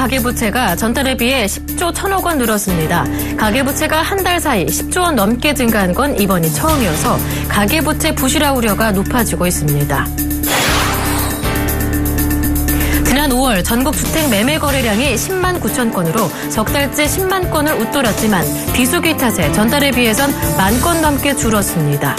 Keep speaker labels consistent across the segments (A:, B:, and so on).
A: 가계부채가 전달에 비해 10조 1천억 원 늘었습니다. 가계부채가 한 달 사이 10조 원 넘게 증가한 건 이번이 처음이어서 가계부채 부실화 우려가 높아지고 있습니다. 지난 5월 전국 주택 매매 거래량이 10만 9천 건으로 석 달째 10만 건을 웃돌았지만 비수기 탓에 전달에 비해선 1만 건 넘게 줄었습니다.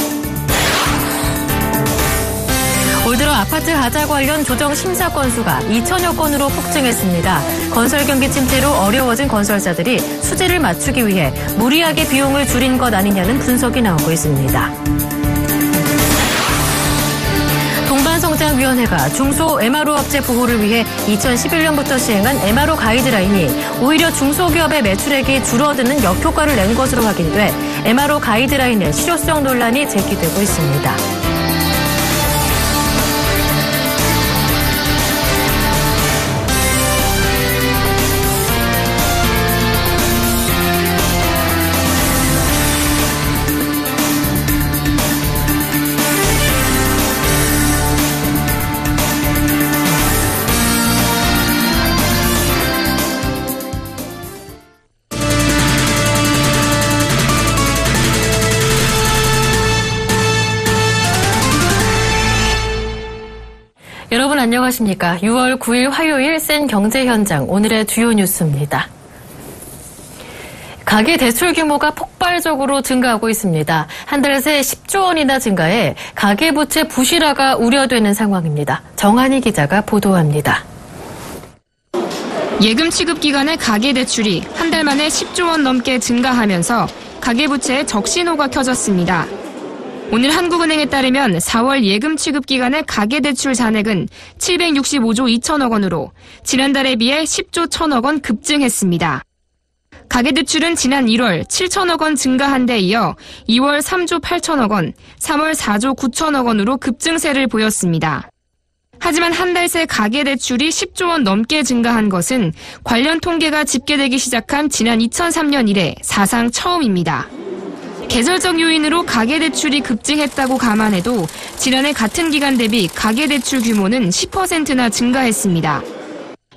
A: 올 들어 아파트 하자 관련 조정 심사 건수가 2천여 건으로 폭증했습니다. 건설 경기 침체로 어려워진 건설사들이 수지를 맞추기 위해 무리하게 비용을 줄인 것 아니냐는 분석이 나오고 있습니다. 동반성장위원회가 중소 MRO 업체 보호를 위해 2011년부터 시행한 MRO 가이드라인이 오히려 중소기업의 매출액이 줄어드는 역효과를 낸 것으로 확인돼 MRO 가이드라인의 실효성 논란이 제기되고 있습니다. 여러분 안녕하십니까. 6월 9일 화요일 센 경제 현장 오늘의 주요 뉴스입니다. 가계 대출 규모가 폭발적으로 증가하고 있습니다. 한 달 새 10조 원이나 증가해 가계부채 부실화가 우려되는 상황입니다. 정한희 기자가 보도합니다.
B: 예금 취급 기간의 가계 대출이 한 달 만에 10조 원 넘게 증가하면서 가계부채에 적신호가 켜졌습니다. 오늘 한국은행에 따르면 4월 예금 취급 기간의 가계대출 잔액은 765조 2천억 원으로 지난달에 비해 10조 1천억 원 급증했습니다. 가계대출은 지난 1월 7천억 원 증가한 데 이어 2월 3조 8천억 원, 3월 4조 9천억 원으로 급증세를 보였습니다. 하지만 한 달 새 가계대출이 10조 원 넘게 증가한 것은 관련 통계가 집계되기 시작한 지난 2003년 이래 사상 처음입니다. 계절적 요인으로 가계대출이 급증했다고 감안해도 지난해 같은 기간 대비 가계대출 규모는 10%나 증가했습니다.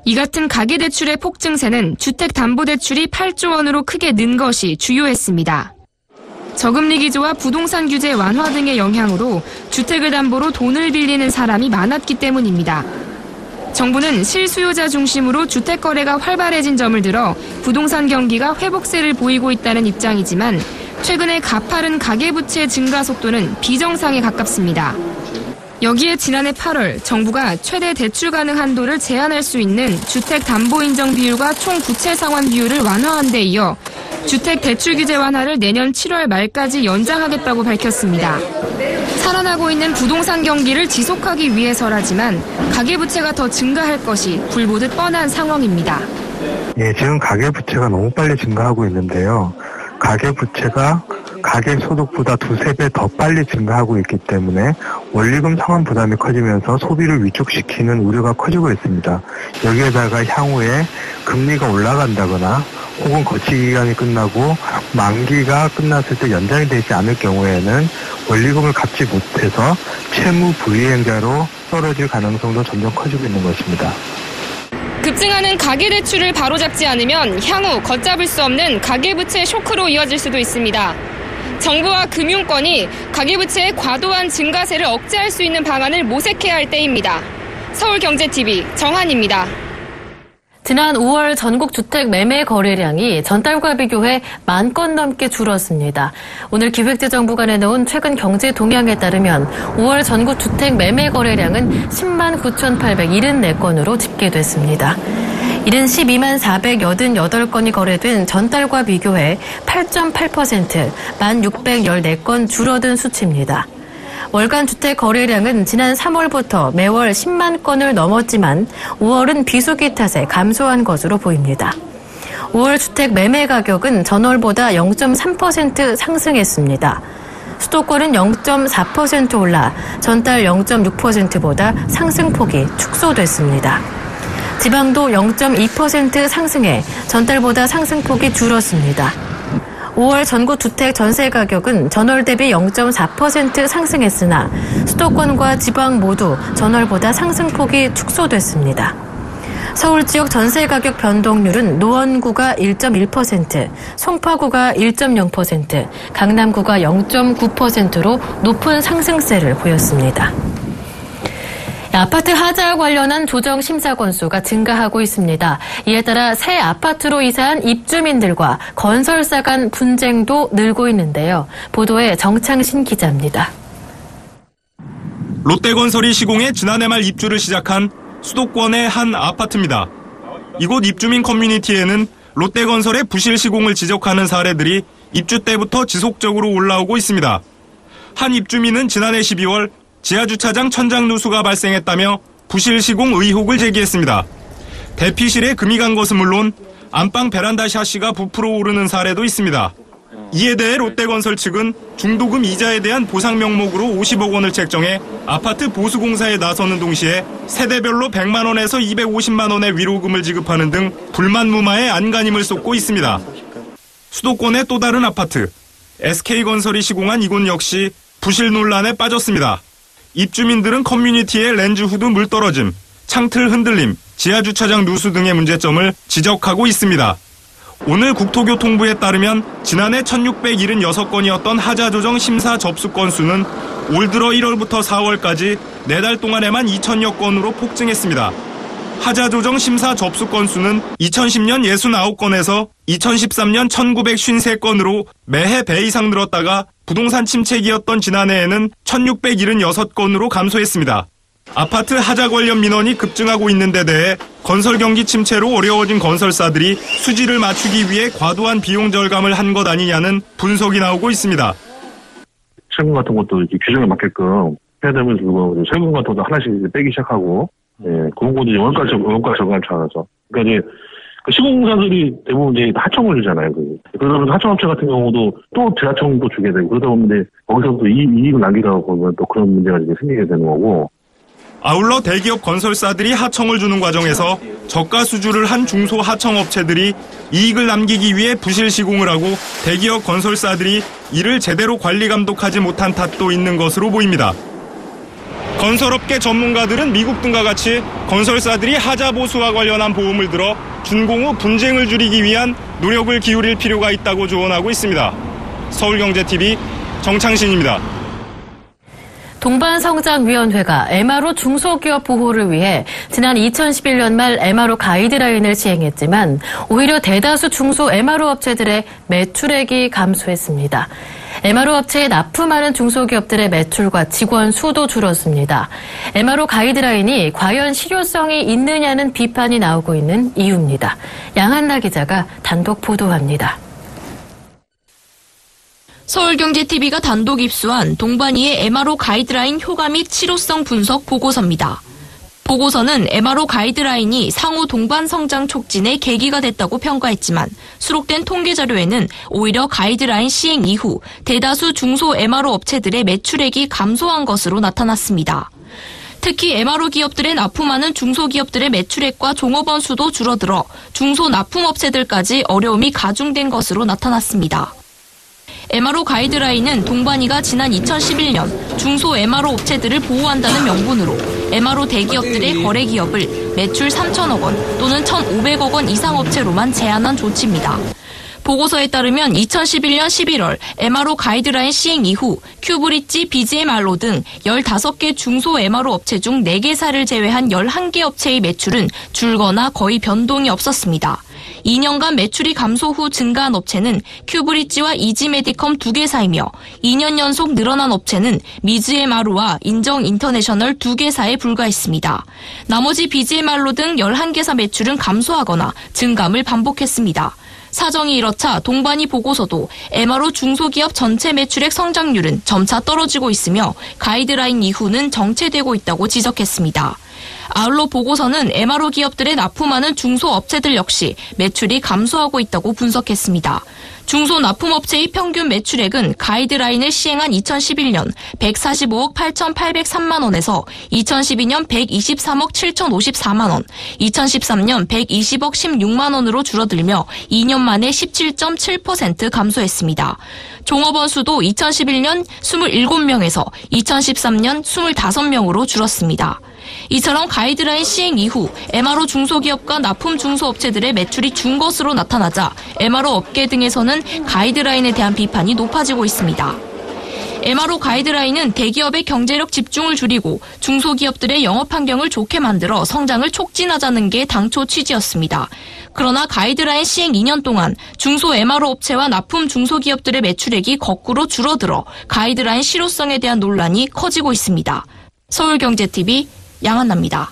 B: 이 같은 가계대출의 폭증세는 주택담보대출이 8조 원으로 크게 는 것이 주요했습니다. 저금리 기조와 부동산 규제 완화 등의 영향으로 주택을 담보로 돈을 빌리는 사람이 많았기 때문입니다. 정부는 실수요자 중심으로 주택 거래가 활발해진 점을 들어 부동산 경기가 회복세를 보이고 있다는 입장이지만 최근에 가파른 가계부채 증가 속도는 비정상에 가깝습니다. 여기에 지난해 8월 정부가 최대 대출 가능 한도를 제한할 수 있는 주택담보인정 비율과 총 부채 상환 비율을 완화한 데 이어 주택 대출 규제 완화를 내년 7월 말까지 연장하겠다고 밝혔습니다. 살아나고 있는 부동산 경기를 지속하기 위해서라지만 가계부채가 더 증가할 것이 불보듯 뻔한 상황입니다.
C: 지금 가계부채가 너무 빨리 증가하고 있는데요. 가계부채가 가계소득보다 2~3배 더 빨리 증가하고 있기 때문에 원리금 상환 부담이 커지면서 소비를 위축시키는 우려가 커지고 있습니다. 여기에다가 향후에 금리가 올라간다거나 혹은 거치기간이 끝나고 만기가 끝났을 때 연장이 되지 않을 경우에는 원리금을 갚지 못해서 채무 불이행자로 떨어질 가능성도 점점 커지고 있는 것입니다.
B: 급증하는 가계대출을 바로잡지 않으면 향후 걷잡을 수 없는 가계부채 쇼크로 이어질 수도 있습니다. 정부와 금융권이 가계부채의 과도한 증가세를 억제할 수 있는 방안을 모색해야 할 때입니다. 서울경제TV 정한입니다.
A: 지난 5월 전국 주택 매매 거래량이 전달과 비교해 1만 건 넘게 줄었습니다. 오늘 기획재정부가 내놓은 최근 경제 동향에 따르면 5월 전국 주택 매매 거래량은 10만 9,874건으로 집계됐습니다. 이는 12만 488건이 거래된 전달과 비교해 8.8%, 1,614건 줄어든 수치입니다. 월간 주택 거래량은 지난 3월부터 매월 10만 건을 넘었지만 5월은 비수기 탓에 감소한 것으로 보입니다. 5월 주택 매매 가격은 전월보다 0.3% 상승했습니다. 수도권은 0.4% 올라 전달 0.6%보다 상승폭이 축소됐습니다. 지방도 0.2% 상승해 전달보다 상승폭이 줄었습니다. 5월 전국 주택 전세 가격은 전월 대비 0.4% 상승했으나 수도권과 지방 모두 전월보다 상승폭이 축소됐습니다. 서울 지역 전세 가격 변동률은 노원구가 1.1%, 송파구가 1.0%, 강남구가 0.9%로 높은 상승세를 보였습니다. 아파트 하자와 관련한 조정 심사 건수가 증가하고 있습니다. 이에 따라 새 아파트로 이사한 입주민들과 건설사 간 분쟁도 늘고 있는데요. 보도에 정창신 기자입니다.
D: 롯데건설이 시공해 지난해 말 입주를 시작한 수도권의 한 아파트입니다. 이곳 입주민 커뮤니티에는 롯데건설의 부실 시공을 지적하는 사례들이 입주 때부터 지속적으로 올라오고 있습니다. 한 입주민은 지난해 12월 지하주차장 천장 누수가 발생했다며 부실 시공 의혹을 제기했습니다. 대피실에 금이 간 것은 물론 안방 베란다 샤시가 부풀어 오르는 사례도 있습니다. 이에 대해 롯데건설 측은 중도금 이자에 대한 보상 명목으로 50억 원을 책정해 아파트 보수공사에 나서는 동시에 세대별로 100만 원에서 250만 원의 위로금을 지급하는 등 불만 무마에 안간힘을 쏟고 있습니다. 수도권의 또 다른 아파트, SK건설이 시공한 이곳 역시 부실 논란에 빠졌습니다. 입주민들은 커뮤니티의 렌즈 후드 물떨어짐, 창틀 흔들림, 지하주차장 누수 등의 문제점을 지적하고 있습니다. 오늘 국토교통부에 따르면 지난해 1676건이었던 하자조정 심사 접수 건수는 올 들어 1월부터 4월까지 4달 동안에만 2000여 건으로 폭증했습니다. 하자조정 심사 접수 건수는 2010년 69건에서 2013년 1953건으로 매해 배 이상 늘었다가 부동산 침체기였던 지난해에는 1676건으로 감소했습니다. 아파트 하자 관련 민원이 급증하고 있는 데 대해 건설 경기 침체로 어려워진 건설사들이 수지를 맞추기 위해 과도한 비용 절감을 한 것 아니냐는 분석이 나오고 있습니다.
E: 세금 같은 것도 이렇게 규정에 맞게끔 해야 되면서 세금 같은 것도 하나씩 빼기 시작하고, 그런 것도 원가 절감을 찾아서. 그러니까 이제 시공사들이 대부분 이제 하청을 주잖아요. 그러다 보면 하청업체 같은 경우도 또 재하청도 주게 되고, 그러다 보면 거기서도 이익을 남기다 보면 또 그런 문제가 이제 생기게 되는 거고.
D: 아울러 대기업 건설사들이 하청을 주는 과정에서 저가 수주를 한 중소 하청업체들이 이익을 남기기 위해 부실 시공을 하고 대기업 건설사들이 이를 제대로 관리 감독하지 못한 탓도 있는 것으로 보입니다. 건설업계 전문가들은 미국 등과 같이 건설사들이 하자 보수와 관련한 보험을 들어 준공 후 분쟁을 줄이기 위한 노력을 기울일 필요가 있다고 조언하고 있습니다. 서울경제TV 정창신입니다.
A: 동반성장위원회가 MRO 중소기업 보호를 위해 지난 2011년 말 MRO 가이드라인을 시행했지만 오히려 대다수 중소 MRO 업체들의 매출액이 감소했습니다. MRO 업체에 납품하는 중소기업들의 매출과 직원 수도 줄었습니다. MRO 가이드라인이 과연 실효성이 있느냐는 비판이 나오고 있는 이유입니다. 양한나 기자가 단독 보도합니다.
B: 서울경제TV가 단독 입수한 동반이의 MRO 가이드라인 효과 및 실효성 분석 보고서입니다. 보고서는 MRO 가이드라인이 상호 동반 성장 촉진의 계기가 됐다고 평가했지만 수록된 통계 자료에는 오히려 가이드라인 시행 이후 대다수 중소 MRO 업체들의 매출액이 감소한 것으로 나타났습니다. 특히 MRO 기업들에 납품하는 중소기업들의 매출액과 종업원 수도 줄어들어 중소 납품업체들까지 어려움이 가중된 것으로 나타났습니다. MRO 가이드라인은 동반이가 지난 2011년 중소 MRO 업체들을 보호한다는 명분으로 MRO 대기업들의 거래 기업을 매출 3천억 원 또는 1,500억 원 이상 업체로만 제한한 조치입니다. 보고서에 따르면 2011년 11월 MRO 가이드라인 시행 이후 큐브릿지, BGMR로 등 15개 중소 MRO 업체 중 4개사를 제외한 11개 업체의 매출은 줄거나 거의 변동이 없었습니다. 2년간 매출이 감소 후 증가한 업체는 큐브릿지와 이지메디컴 2개사이며 2년 연속 늘어난 업체는 미즈에마루와 인정인터내셔널 2개사에 불과했습니다. 나머지 BGMR로 등 11개사 매출은 감소하거나 증감을 반복했습니다. 사정이 이렇자 동반이 보고서도 MRO 중소기업 전체 매출액 성장률은 점차 떨어지고 있으며 가이드라인 이후는 정체되고 있다고 지적했습니다. 아울러 보고서는 MRO 기업들에 납품하는 중소업체들 역시 매출이 감소하고 있다고 분석했습니다. 중소 납품업체의 평균 매출액은 가이드라인을 시행한 2011년 145억 8,803만 원에서 2012년 123억 7,054만 원, 2013년 120억 16만 원으로 줄어들며 2년 만에 17.7% 감소했습니다. 종업원 수도 2011년 27명에서 2013년 25명으로 줄었습니다.
F: 이처럼 가이드라인 시행 이후 MRO 중소기업과 납품 중소업체들의 매출이 준 것으로 나타나자 MRO 업계 등에서는 가이드라인에 대한 비판이 높아지고 있습니다. MRO 가이드라인은 대기업의 경제력 집중을 줄이고 중소기업들의 영업 환경을 좋게 만들어 성장을 촉진하자는 게 당초 취지였습니다. 그러나 가이드라인 시행 2년 동안 중소 MRO 업체와 납품 중소기업들의 매출액이 거꾸로 줄어들어 가이드라인 실효성에 대한 논란이 커지고 있습니다. 서울경제TV 양한나입니다.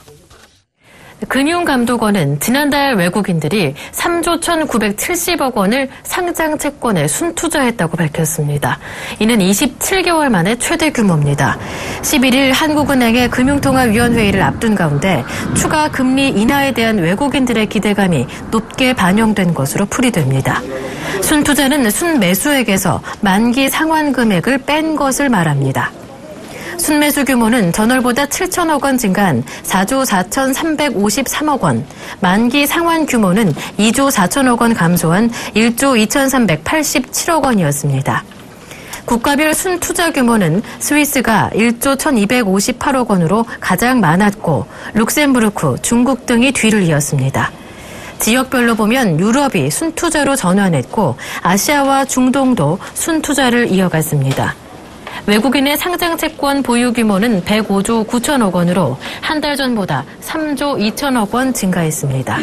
A: 금융감독원은 지난달 외국인들이 3조 1,970억 원을 상장 채권에 순투자했다고 밝혔습니다. 이는 27개월 만에 최대 규모입니다. 11일 한국은행의 금융통화위원회의를 앞둔 가운데 추가 금리 인하에 대한 외국인들의 기대감이 높게 반영된 것으로 풀이됩니다. 순투자는 순매수액에서 만기 상환 금액을 뺀 것을 말합니다. 순매수 규모는 전월보다 7천억 원 증가한 4조 4,353억 원, 만기 상환 규모는 2조 4천억 원 감소한 1조 2,387억 원이었습니다. 국가별 순투자 규모는 스위스가 1조 1,258억 원으로 가장 많았고 룩셈부르크, 중국 등이 뒤를 이었습니다. 지역별로 보면 유럽이 순투자로 전환했고 아시아와 중동도 순투자를 이어갔습니다. 외국인의 상장 채권 보유 규모는 105조 9천억 원으로 한 달 전보다 3조 2천억 원 증가했습니다.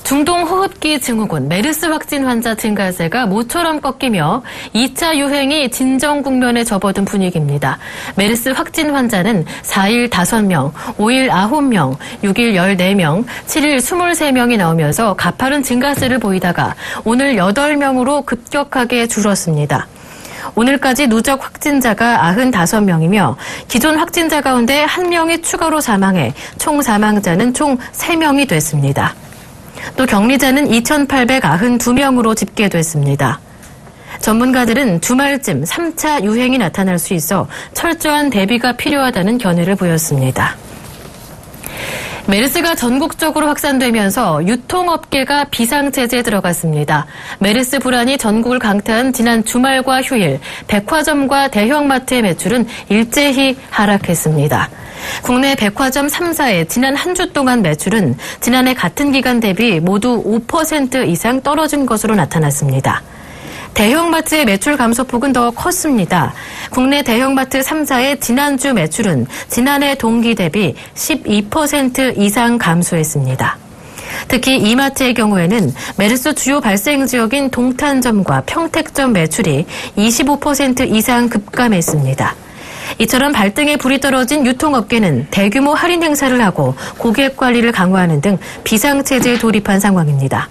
A: 중동 호흡기 증후군 메르스 확진 환자 증가세가 모처럼 꺾이며 2차 유행이 진정 국면에 접어든 분위기입니다. 메르스 확진 환자는 4일 5명, 5일 9명, 6일 14명, 7일 23명이 나오면서 가파른 증가세를 보이다가 오늘 8명으로 급격하게 줄었습니다. 오늘까지 누적 확진자가 95명이며 기존 확진자 가운데 1명이 추가로 사망해 총 사망자는 총 3명이 됐습니다. 또 격리자는 2,892명으로 집계됐습니다. 전문가들은 주말쯤 3차 유행이 나타날 수 있어 철저한 대비가 필요하다는 견해를 보였습니다. 메르스가 전국적으로 확산되면서 유통업계가 비상체제에 들어갔습니다. 메르스 불안이 전국을 강타한 지난 주말과 휴일, 백화점과 대형마트의 매출은 일제히 하락했습니다. 국내 백화점 3사의 지난 한 주 동안 매출은 지난해 같은 기간 대비 모두 5% 이상 떨어진 것으로 나타났습니다. 대형마트의 매출 감소폭은 더 컸습니다. 국내 대형마트 3사의 지난주 매출은 지난해 동기 대비 12% 이상 감소했습니다. 특히 이마트의 경우에는 메르스 주요 발생 지역인 동탄점과 평택점 매출이 25% 이상 급감했습니다. 이처럼 발등에 불이 떨어진 유통업계는 대규모 할인 행사를 하고 고객 관리를 강화하는 등 비상체제에 돌입한 상황입니다.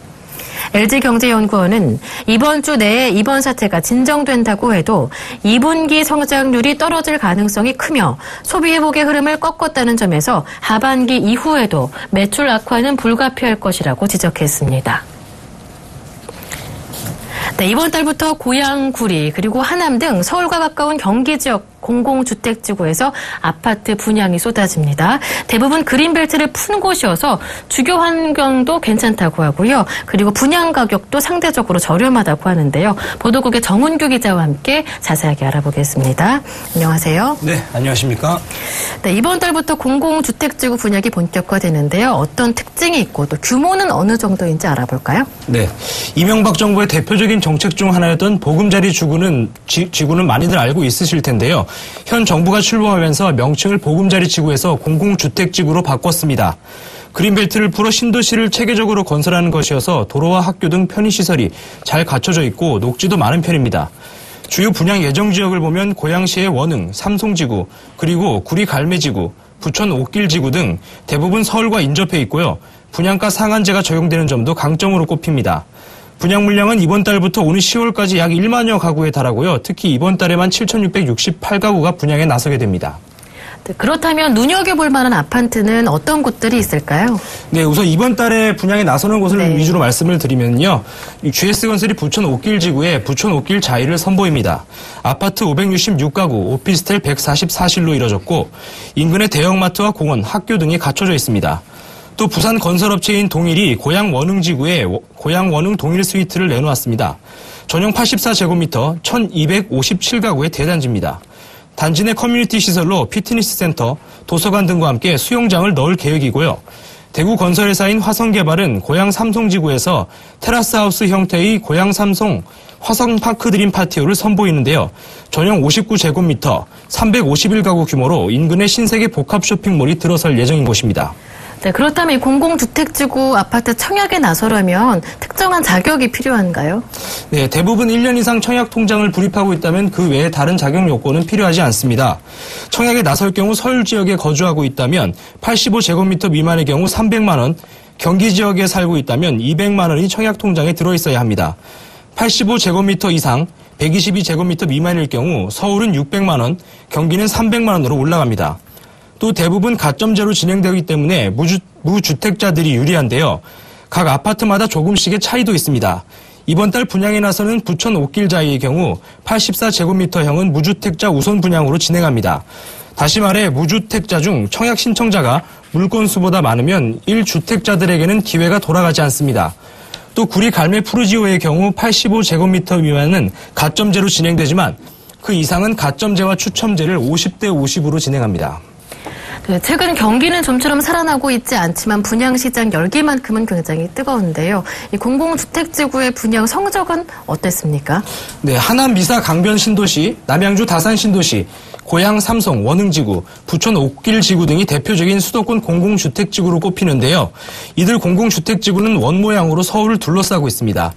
A: LG경제연구원은 이번 주 내에 이번 사태가 진정된다고 해도 2분기 성장률이 떨어질 가능성이 크며 소비 회복의 흐름을 꺾었다는 점에서 하반기 이후에도 매출 악화는 불가피할 것이라고 지적했습니다. 네, 이번 달부터 고양, 구리, 그리고 하남 등 서울과 가까운 경기 지역 공공주택지구에서 아파트 분양이 쏟아집니다. 대부분 그린벨트를 푼 곳이어서 주거 환경도 괜찮다고 하고요. 그리고 분양 가격도 상대적으로 저렴하다고 하는데요. 보도국의 정은규 기자와 함께 자세하게 알아보겠습니다. 안녕하세요.
G: 네, 안녕하십니까?
A: 네, 이번 달부터 공공주택지구 분양이 본격화되는데요. 어떤 특징이 있고 또 규모는 어느 정도인지 알아볼까요?
G: 네, 이명박 정부의 대표적인 정책 중 하나였던 보금자리 지구는 많이들 알고 있으실 텐데요. 현 정부가 출범하면서 명칭을 보금자리 지구에서 공공주택지구로 바꿨습니다. 그린벨트를 풀어 신도시를 체계적으로 건설하는 것이어서 도로와 학교 등 편의시설이 잘 갖춰져 있고 녹지도 많은 편입니다. 주요 분양 예정 지역을 보면 고양시의 원흥, 삼송지구, 그리고 구리 갈매지구, 부천 옥길지구 등 대부분 서울과 인접해 있고요. 분양가 상한제가 적용되는 점도 강점으로 꼽힙니다. 분양 물량은 이번 달부터 오는 10월까지 약 1만여 가구에 달하고요. 특히 이번 달에만 7,668가구가 분양에 나서게 됩니다.
A: 네, 그렇다면 눈여겨볼 만한 아파트는 어떤 곳들이 있을까요?
G: 네, 우선 이번 달에 분양에 나서는 곳을 위주로 말씀을 드리면요. GS건설이 부천 옥길지구에 부천 옥길 자이를 선보입니다. 아파트 566가구, 오피스텔 144실로 이뤄졌고 인근에 대형마트와 공원, 학교 등이 갖춰져 있습니다. 또 부산 건설업체인 동일이 고양 원흥지구에 고양 원흥 동일 스위트를 내놓았습니다. 전용 84제곱미터 1257가구의 대단지입니다. 단지 내 커뮤니티 시설로 피트니스 센터, 도서관 등과 함께 수영장을 넣을 계획이고요. 대구 건설회사인 화성개발은 고양 삼성지구에서 테라스하우스 형태의 고양 삼성 화성파크 드림 파티오를 선보이는데요. 전용 59제곱미터, 351가구 규모로 인근의 신세계 복합 쇼핑몰이 들어설 예정인 곳입니다.
A: 네, 그렇다면 이 공공주택지구 아파트 청약에 나서려면 특정한 자격이 필요한가요?
G: 네, 대부분 1년 이상 청약 통장을 불입하고 있다면 그 외에 다른 자격 요건은 필요하지 않습니다. 청약에 나설 경우 서울 지역에 거주하고 있다면 85제곱미터 미만의 경우 300만 원, 경기 지역에 살고 있다면 200만 원이 청약 통장에 들어있어야 합니다. 85제곱미터 이상, 122제곱미터 미만일 경우 서울은 600만 원, 경기는 300만 원으로 올라갑니다. 또 대부분 가점제로 진행되기 때문에 무주택자들이 유리한데요. 각 아파트마다 조금씩의 차이도 있습니다. 이번 달 분양에 나서는 부천 옥길자이의 경우 84제곱미터형은 무주택자 우선 분양으로 진행합니다. 다시 말해 무주택자 중 청약 신청자가 물건수보다 많으면 1주택자들에게는 기회가 돌아가지 않습니다. 또 구리 갈매 푸르지오의 경우 85제곱미터 미만은 가점제로 진행되지만 그 이상은 가점제와 추첨제를 50대 50으로 진행합니다.
A: 네, 최근 경기는 좀처럼 살아나고 있지 않지만 분양시장 열기만큼은 굉장히 뜨거운데요. 이 공공주택지구의 분양 성적은 어땠습니까?
G: 네, 하남 미사 강변 신도시, 남양주 다산 신도시, 고양 삼성 원흥지구, 부천 옥길지구 등이 대표적인 수도권 공공주택지구로 꼽히는데요. 이들 공공주택지구는 원모양으로 서울을 둘러싸고 있습니다.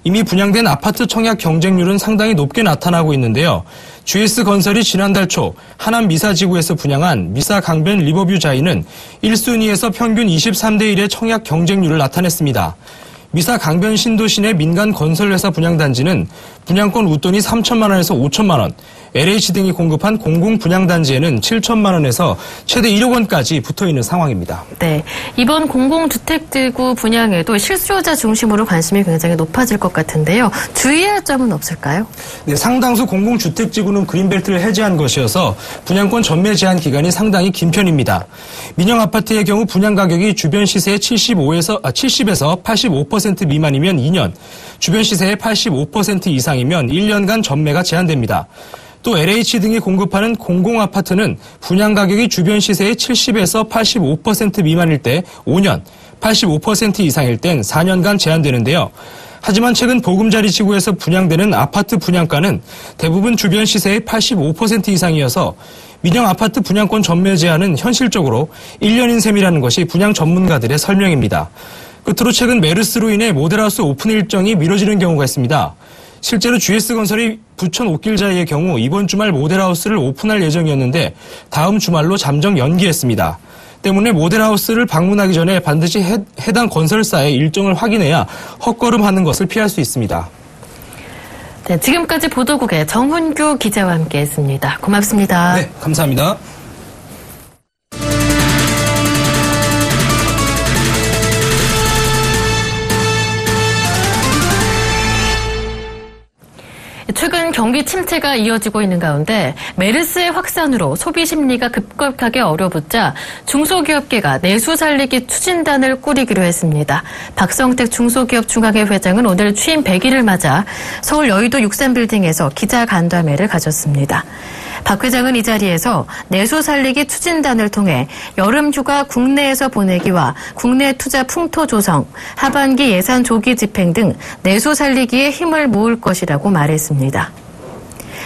G: 이미 분양된 아파트 청약 경쟁률은 상당히 높게 나타나고 있는데요. GS건설이 지난달 초 하남 미사지구에서 분양한 미사 강변 리버뷰 자이는 1순위에서 평균 23대 1의 청약 경쟁률을 나타냈습니다. 미사 강변 신도시 내 민간 건설회사 분양단지는 분양권 웃돈이 3천만 원에서 5천만 원, LH 등이 공급한 공공 분양단지에는 7천만 원에서 최대 1억 원까지 붙어있는 상황입니다.
A: 네, 이번 공공주택지구 분양에도 실수요자 중심으로 관심이 굉장히 높아질 것 같은데요. 주의할 점은 없을까요?
G: 네, 상당수 공공주택지구는 그린벨트를 해제한 것이어서 분양권 전매 제한 기간이 상당히 긴 편입니다. 민영 아파트의 경우 분양 가격이 주변 시세의 70에서 85% 미만이면 2년, 주변 시세의 85% 이상이면 1년간 전매가 제한됩니다. 또 LH 등이 공급하는 공공아파트는 분양 가격이 주변 시세의 70에서 85% 미만일 때 5년, 85% 이상일 땐 4년간 제한되는데요. 하지만 최근 보금자리 지구에서 분양되는 아파트 분양가는 대부분 주변 시세의 85% 이상이어서 민영 아파트 분양권 전매 제한은 현실적으로 1년인 셈이라는 것이 분양 전문가들의 설명입니다. 끝으로 최근 메르스로 인해 모델하우스 오픈 일정이 미뤄지는 경우가 있습니다. 실제로 GS건설이 부천 옥길자이의 경우 이번 주말 모델하우스를 오픈할 예정이었는데 다음 주말로 잠정 연기했습니다. 때문에 모델하우스를 방문하기 전에 반드시 해당 건설사의 일정을 확인해야 헛걸음하는 것을 피할 수 있습니다.
A: 네, 지금까지 보도국의 정훈규 기자와 함께했습니다. 고맙습니다.
G: 네, 감사합니다.
A: 최근 경기 침체가 이어지고 있는 가운데 메르스의 확산으로 소비 심리가 급격하게 얼어붙자 중소기업계가 내수 살리기 추진단을 꾸리기로 했습니다. 박성택 중소기업중앙회 회장은 오늘 취임 100일을 맞아 서울 여의도 63빌딩에서 기자간담회를 가졌습니다. 박 회장은 이 자리에서 내수 살리기 추진단을 통해 여름휴가 국내에서 보내기와 국내 투자 풍토 조성, 하반기 예산 조기 집행 등 내수 살리기에 힘을 모을 것이라고 말했습니다.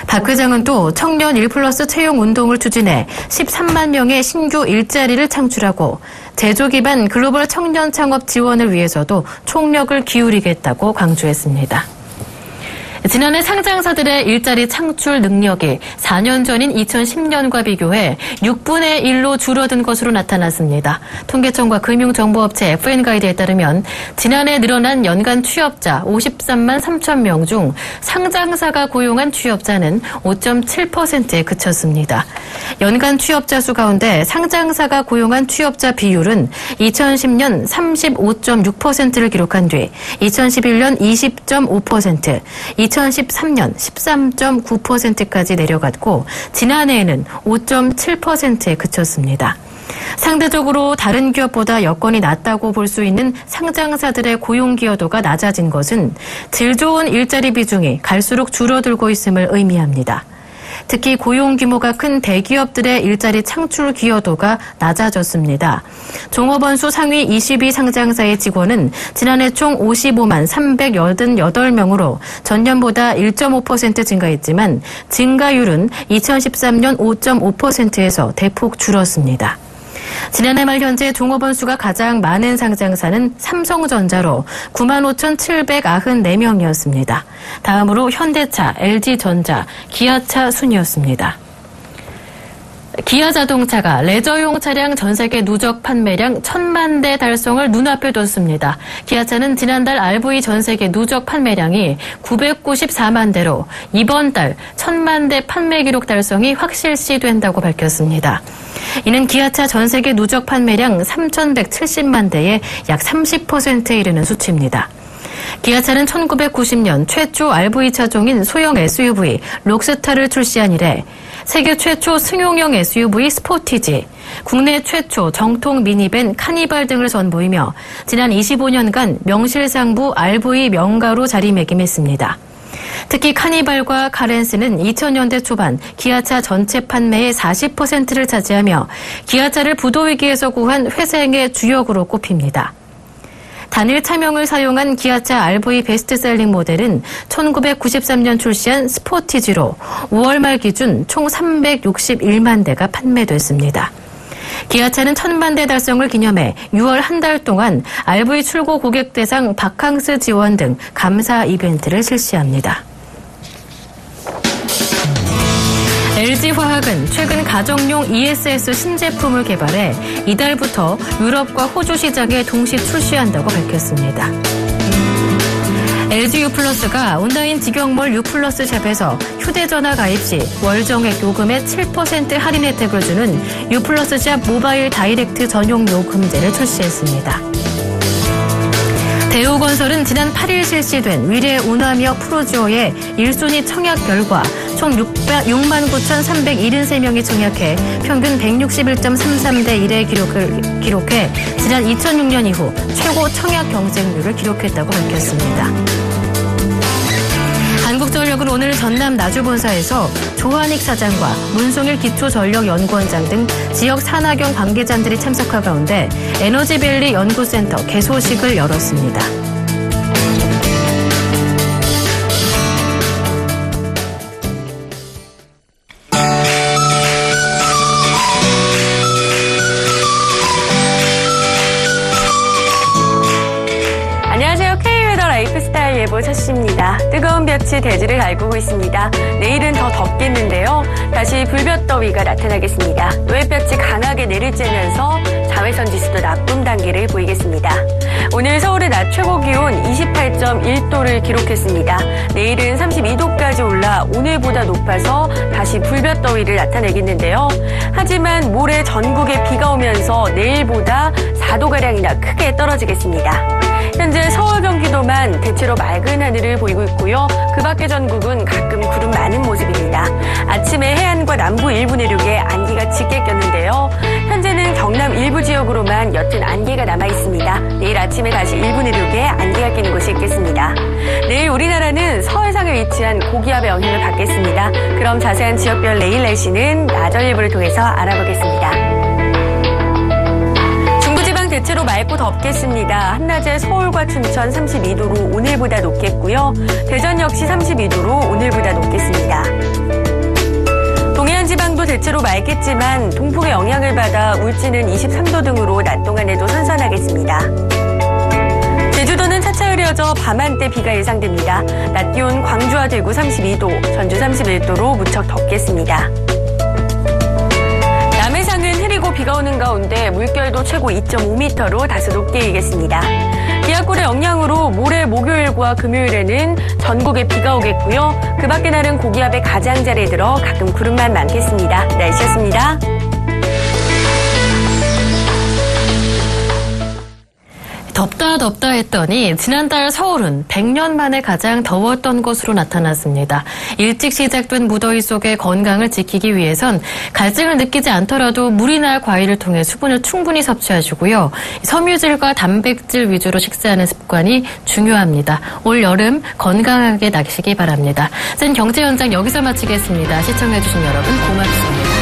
A: 박 회장은 또 청년 1플러스 채용 운동을 추진해 13만 명의 신규 일자리를 창출하고 제조 기반 글로벌 청년 창업 지원을 위해서도 총력을 기울이겠다고 강조했습니다. 지난해 상장사들의 일자리 창출 능력이 4년 전인 2010년과 비교해 6분의 1로 줄어든 것으로 나타났습니다. 통계청과 금융정보업체 FN가이드에 따르면 지난해 늘어난 연간 취업자 53만 3천 명 중 상장사가 고용한 취업자는 5.7%에 그쳤습니다. 연간 취업자 수 가운데 상장사가 고용한 취업자 비율은 2010년 35.6%를 기록한 뒤 2011년 20.5%, 2013년 13.9%까지 내려갔고 지난해에는 5.7%에 그쳤습니다. 상대적으로 다른 기업보다 여건이 낮다고 볼 수 있는 상장사들의 고용 기여도가 낮아진 것은 질 좋은 일자리 비중이 갈수록 줄어들고 있음을 의미합니다. 특히 고용 규모가 큰 대기업들의 일자리 창출 기여도가 낮아졌습니다. 종업원수 상위 20위 상장사의 직원은 지난해 총 55만 388명으로 전년보다 1.5% 증가했지만 증가율은 2013년 5.5%에서 대폭 줄었습니다. 지난해 말 현재 종업원 수가 가장 많은 상장사는 삼성전자로 95,794명이었습니다. 다음으로 현대차, LG전자, 기아차 순이었습니다. 기아자동차가 레저용 차량 전 세계 누적 판매량 1,000만 대 달성을 눈앞에 뒀습니다. 기아차는 지난달 RV 전 세계 누적 판매량이 994만 대로 이번 달 1,000만 대 판매 기록 달성이 확실시된다고 밝혔습니다. 이는 기아차 전 세계 누적 판매량 3,170만 대의 약 30%에 이르는 수치입니다. 기아차는 1990년 최초 RV 차종인 소형 SUV 록스타를 출시한 이래 세계 최초 승용형 SUV 스포티지, 국내 최초 정통 미니밴 카니발 등을 선보이며 지난 25년간 명실상부 RV 명가로 자리매김했습니다. 특히 카니발과 카렌스는 2000년대 초반 기아차 전체 판매의 40%를 차지하며 기아차를 부도위기에서 구한 회생의 주역으로 꼽힙니다. 단일 차명을 사용한 기아차 RV 베스트셀링 모델은 1993년 출시한 스포티지로 5월 말 기준 총 361만 대가 판매됐습니다. 기아차는 1,000만 대 달성을 기념해 6월 한 달 동안 RV 출고 고객 대상 바캉스 지원 등 감사 이벤트를 실시합니다. LG화학은 최근 가정용 ESS 신제품을 개발해 이달부터 유럽과 호주 시장에 동시 출시한다고 밝혔습니다. LG U+가 온라인 직영몰 U+스 샵에서 휴대전화 가입 시 월정액 요금의 7% 할인 혜택을 주는 U+스 샵 모바일 다이렉트 전용 요금제를 출시했습니다. 대우건설은 지난 8일 실시된 위례 운암역 프로지오의 1순위 청약 결과 총 69,373명이 청약해 평균 161.33대 1의 기록해 지난 2006년 이후 최고 청약 경쟁률을 기록했다고 밝혔습니다. 한국전력은 오늘 전남 나주본사에서 조한익 사장과 문송일 기초전력연구원장 등 지역 산하경 관계자들이 참석한 가운데 에너지밸리 연구센터 개소식을 열었습니다.
H: 예보 첫시입니다. 뜨거운 볕이 대지를 달구고 있습니다. 내일은 더 덥겠는데요. 다시 불볕더위가 나타나겠습니다. 노햇볕이 강하게 내리쬐면서 자외선 지수도 나쁨 단계를 보이겠습니다. 오늘 서울의 낮 최고 기온 28.1도를 기록했습니다. 내일은 32도까지 올라 오늘보다 높아서 다시 불볕더위를 나타내겠는데요. 하지만 모레 전국에 비가 오면서 내일보다 4도가량이나 크게 떨어지겠습니다. 현재 서울, 경기도만 대체로 맑은 하늘을 보이고 있고요. 그 밖의 전국은 가끔 구름 많은 모습입니다. 아침에 해안과 남부 일부 내륙에 안개가 짙게 꼈는데요. 현재는 경남 일부 지역으로만 옅은 안개가 남아 있습니다. 내일 아침에 다시 일부 내륙에 안개가 끼는 곳이 있겠습니다. 내일 우리나라는 서해상에 위치한 고기압의 영향을 받겠습니다. 그럼 자세한 지역별 내일 날씨는 나절일보를 통해서 알아보겠습니다. 대체로 맑고 덥겠습니다. 한낮에 서울과 춘천 32도로 오늘보다 높겠고요. 대전 역시 32도로 오늘보다 높겠습니다. 동해안 지방도 대체로 맑겠지만 동풍의 영향을 받아 울진은 23도 등으로 낮 동안에도 선선하겠습니다. 제주도는 차차 흐려져 밤 한때 비가 예상됩니다. 낮 기온 광주와 대구 32도, 전주 31도로 무척 덥겠습니다. 남해상은 흐리고 비가 오는 가운데 물결도 최고 2.5m로 다소 높게 일겠습니다. 기압골의 영향으로 모레 목요일과 금요일에는 전국에 비가 오겠고요. 그 밖의 날은 고기압의 가장자리에 들어 가끔 구름만 많겠습니다. 날씨였습니다.
A: 덥다 했더니 지난달 서울은 100년 만에 가장 더웠던 것으로 나타났습니다. 일찍 시작된 무더위 속에 건강을 지키기 위해선 갈증을 느끼지 않더라도 물이나 과일을 통해 수분을 충분히 섭취하시고요. 섬유질과 단백질 위주로 식사하는 습관이 중요합니다. 올 여름 건강하게 나시기 바랍니다. 전 경제 현장 여기서 마치겠습니다. 시청해주신 여러분 고맙습니다.